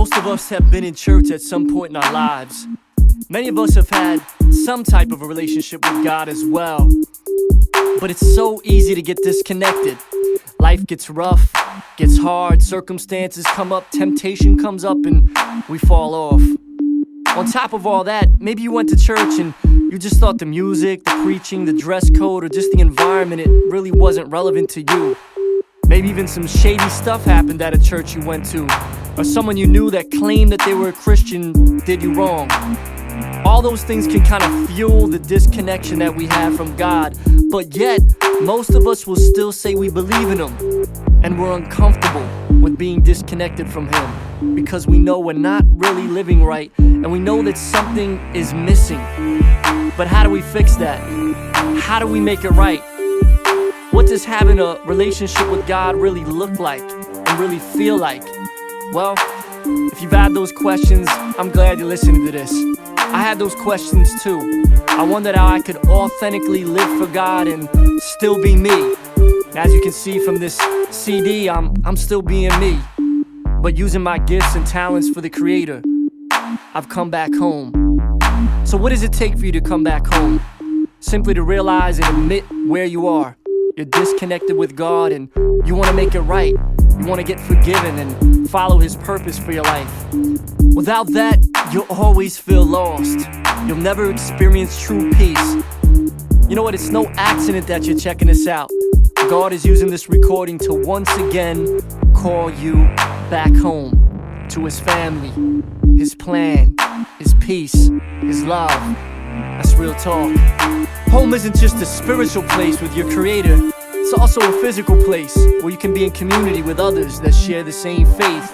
Most of us have been in church at some point in our lives. Many of us have had some type of a relationship with God as well. But it's so easy to get disconnected. Life gets rough, gets hard, circumstances come up, temptation comes up, and we fall off. On top of all that, maybe you went to church and you just thought the music, the preaching, the dress code, or just the environment, it really wasn't relevant to you. Maybe even some shady stuff happened at a church you went to, or someone you knew that claimed that they were a Christian did you wrong. All those things can kind of fuel the disconnection that we have from God, but yet, most of us will still say we believe in Him, and we're uncomfortable with being disconnected from Him, because we know we're not really living right, and we know that something is missing. But how do we fix that? How do we make it right? What does having a relationship with God really look like and really feel like? Well, if you've had those questions, I'm glad you're listening to this. I had those questions too. I wondered how I could authentically live for God and still be me. As you can see from this CD, I'm still being me, but using my gifts and talents for the Creator. I've come back home. So what does it take for you to come back home? Simply to realize and admit where you are. You're disconnected with God and you want to make it right. You want to get forgiven and follow His purpose for your life. Without that, you'll always feel lost. You'll never experience true peace. You know what? It's no accident that you're checking this out. God is using this recording to once again call you back home to His family, His plan, His peace, His love. That's real talk. Home isn't just a spiritual place with your Creator. It's also a physical place where you can be in community with others that share the same faith.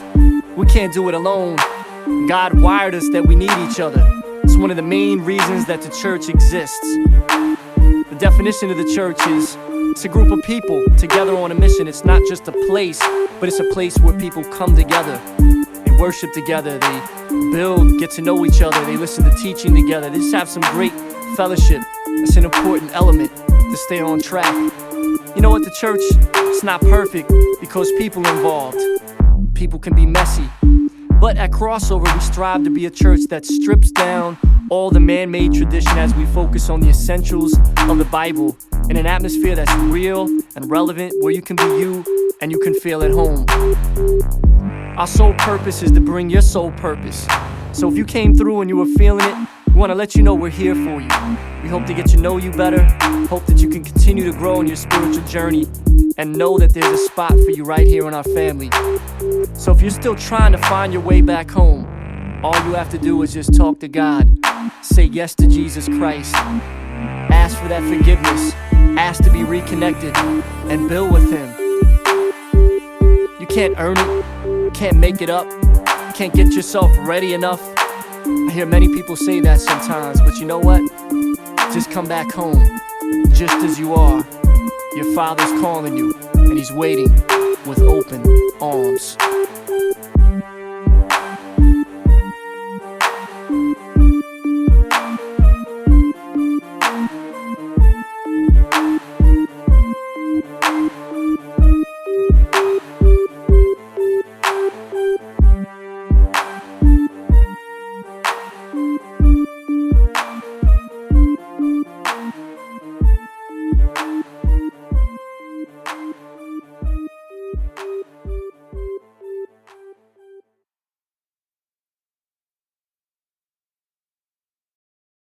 We can't do it alone. God wired us that we need each other. It's one of the main reasons that the church exists. The definition of the church is it's a group of people together on a mission. It's not just a place, but it's a place where people come together. They worship together, they build, get to know each other, they listen to teaching together. They just have some great fellowship. It's an important element to stay on track. You know what, the church, it's not perfect because people are involved. People can be messy. But at Crossover, we strive to be a church that strips down all the man-made tradition as we focus on the essentials of the Bible in an atmosphere that's real and relevant, where you can be you and you can feel at home. Our sole purpose is to bring your soul purpose. So if you came through and you were feeling it, we want to let you know we're here for you. We hope to get to know you better, hope that you can continue to grow in your spiritual journey, and know that there's a spot for you right here in our family. So if you're still trying to find your way back home, all you have to do is just talk to God. Say yes to Jesus Christ. Ask for that forgiveness. Ask to be reconnected and build with Him. You can't earn it. You can't make it up. You can't get yourself ready enough. I hear many people say that sometimes, but you know what? Just come back home, just as you are. Your Father's calling you, and He's waiting with open arms.